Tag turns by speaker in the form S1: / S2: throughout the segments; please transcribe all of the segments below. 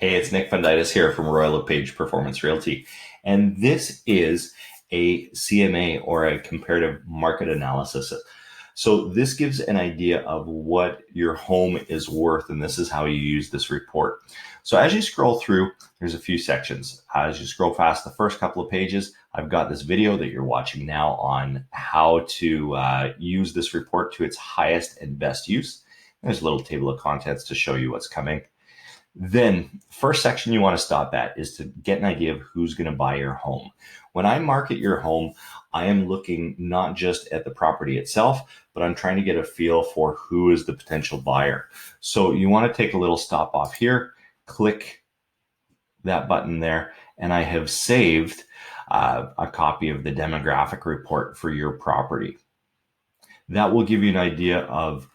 S1: Hey, it's Nick Funditis here from Royal LePage Performance Realty. And this is a CMA, or a comparative market analysis. So this gives an idea of what your home is worth, and this is how you use this report. So as you scroll through, there's a few sections. As you scroll past the first couple of pages, I've got this video that you're watching now on how to use this report to its highest and best use. There's a little table of contents to show you what's coming. Then first section you want to stop at is to get an idea of who's going to buy your home. When I market your home, I am looking not just at the property itself, but I'm trying to get a feel for who is the potential buyer. So you want to take a little stop off here, click that button there, and I have saved a copy of the demographic report for your property. That will give you an idea of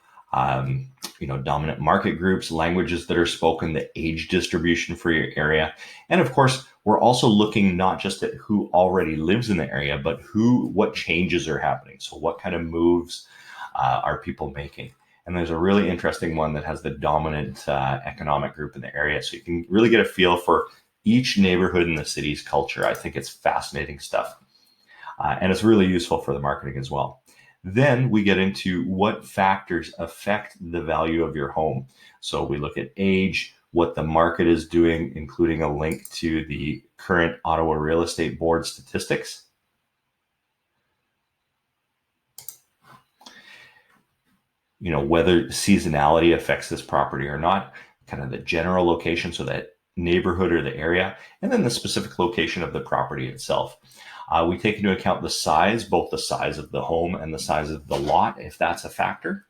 S1: dominant market groups, languages that are spoken, the age distribution for your area. And of course, we're also looking not just at who already lives in the area, but what changes are happening. So what kind of moves are people making? And there's a really interesting one that has the dominant economic group in the area. So you can really get a feel for each neighborhood in the city's culture. I think it's fascinating stuff. And it's really useful for the marketing as well. Then we get into what factors affect the value of your home. So we look at age, what the market is doing, including a link to the current Ottawa Real Estate Board statistics. Whether seasonality affects this property or not, kind of the general location, so that neighborhood or the area, and then the specific location of the property itself. We take into account the size, both the size of the home and the size of the lot, if that's a factor.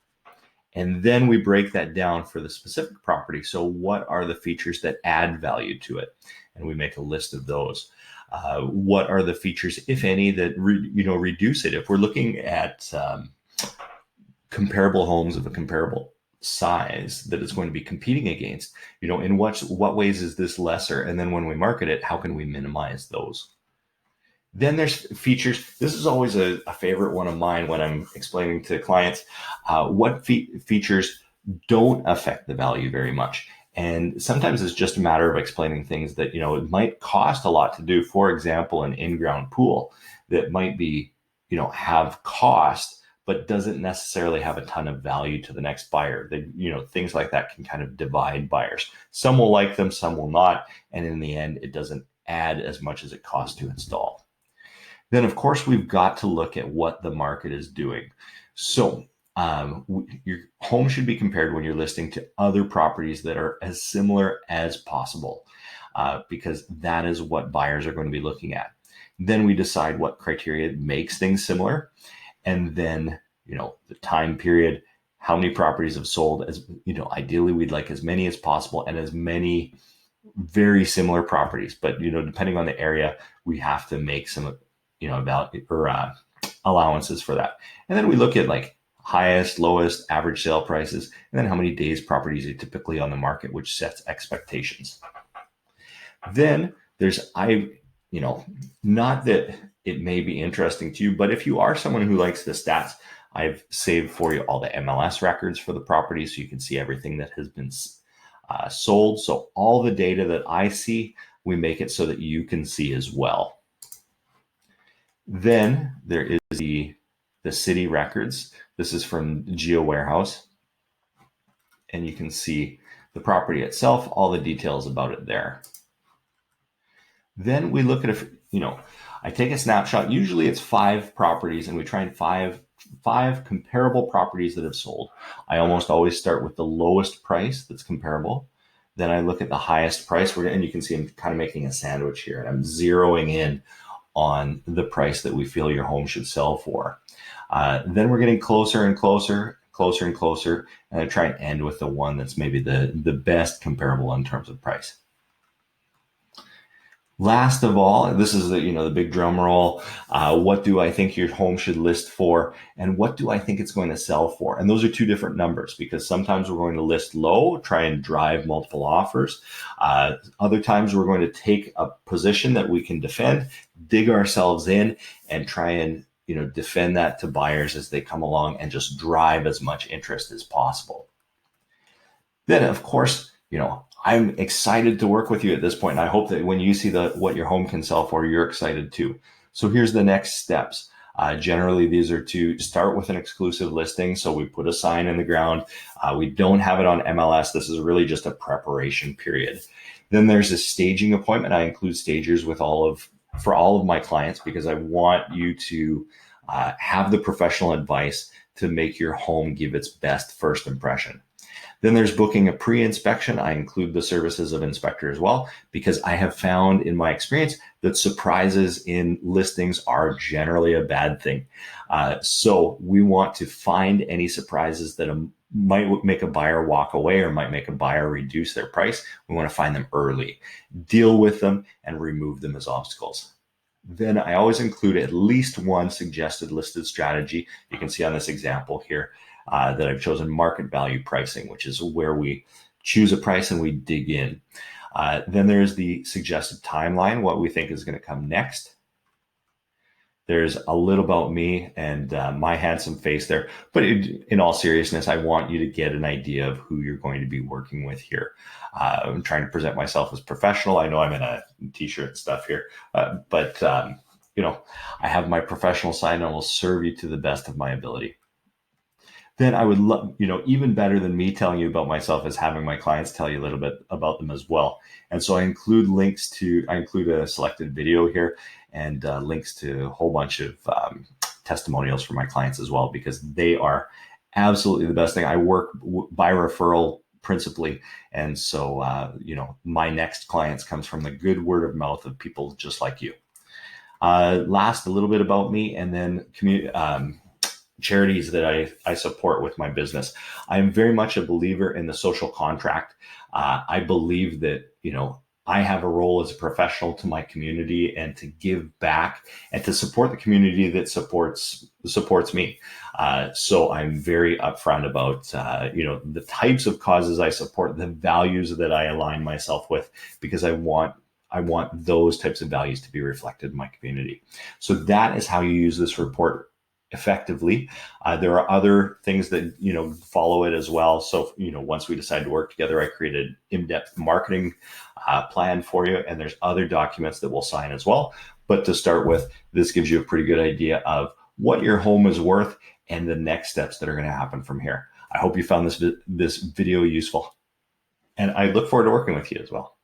S1: And then we break that down for the specific property. So what are the features that add value to it? And we make a list of those. What are the features, if any, that reduce it? If we're looking at comparable homes of a comparable size that it's going to be competing against, in what ways is this lesser? And then when we market it, how can we minimize those? Then there's features. This is always a favorite one of mine when I'm explaining to clients what features don't affect the value very much. And sometimes it's just a matter of explaining things that, it might cost a lot to do. For example, an in-ground pool that might be, have cost, but doesn't necessarily have a ton of value to the next buyer. Things like that can kind of divide buyers. Some will like them, some will not. And in the end, it doesn't add as much as it costs to install. Then, of course, we've got to look at what the market is doing. So your home should be compared when you're listing to other properties that are as similar as possible, because that is what buyers are going to be looking at. Then we decide what criteria makes things similar. And then, the time period, how many properties have sold. Ideally, we'd like as many as possible and as many very similar properties. But, depending on the area, we have to make some allowances for that. And then we look at highest, lowest, average sale prices, and then how many days properties are typically on the market, which sets expectations. Then there's, not that it may be interesting to you, but if you are someone who likes the stats, I've saved for you all the MLS records for the property, so you can see everything that has been sold. So all the data that I see, we make it so that you can see as well. Then there is the city records. This is from Geo Warehouse. And you can see the property itself, all the details about it there. Then we look at, I take a snapshot. Usually it's 5 properties, and we try and five comparable properties that have sold. I almost always start with the lowest price that's comparable. Then I look at the highest price, and you can see I'm kind of making a sandwich here, and I'm zeroing in on the price that we feel your home should sell for. Then we're getting closer and closer, and I try and end with the one that's maybe the best comparable in terms of price. Last of all, this is the big drum roll. What do I think your home should list for, and what do I think it's going to sell for? And those are 2 different numbers, because sometimes we're going to list low, try and drive multiple offers. Other times we're going to take a position that we can defend, dig ourselves in, and try and defend that to buyers as they come along, and just drive as much interest as possible. Then, of course, I'm excited to work with you at this point. And I hope that when you see what your home can sell for, you're excited too. So here's the next steps. Generally, these are to start with an exclusive listing. So we put a sign in the ground. We don't have it on MLS. This is really just a preparation period. Then there's a staging appointment. I include stagers for all of my clients because I want you to have the professional advice to make your home give its best first impression. Then there's booking a pre-inspection. I include the services of inspector as well, because I have found in my experience that surprises in listings are generally a bad thing. So we want to find any surprises that might make a buyer walk away or might make a buyer reduce their price. We want to find them early, deal with them, and remove them as obstacles. Then I always include at least one suggested listed strategy. You can see on this example here that I've chosen market value pricing, which is where we choose a price and we dig in. Then there's the suggested timeline, what we think is going to come next. There's a little about me and my handsome face there. But in all seriousness, I want you to get an idea of who you're going to be working with here. I'm trying to present myself as professional. I know I'm in a t-shirt and stuff here, but I have my professional side and will serve you to the best of my ability. Then I would love, even better than me telling you about myself is having my clients tell you a little bit about them as well. And so I include a selected video here and links to a whole bunch of testimonials from my clients as well, because they are absolutely the best thing. I work by referral principally. And so, my next clients comes from the good word of mouth of people just like you. Last, a little bit about me, and then charities that I support with my business. I'm very much a believer in the social contract. I believe that, I have a role as a professional to my community and to give back and to support the community that supports me. So I'm very upfront about, the types of causes I support, the values that I align myself with, because I want those types of values to be reflected in my community. So that is how you use this report effectively. There are other things that, follow it as well. So, once we decide to work together, I created in-depth marketing plan for you. And there's other documents that we'll sign as well. But to start with, this gives you a pretty good idea of what your home is worth and the next steps that are going to happen from here. I hope you found this video useful, and I look forward to working with you as well.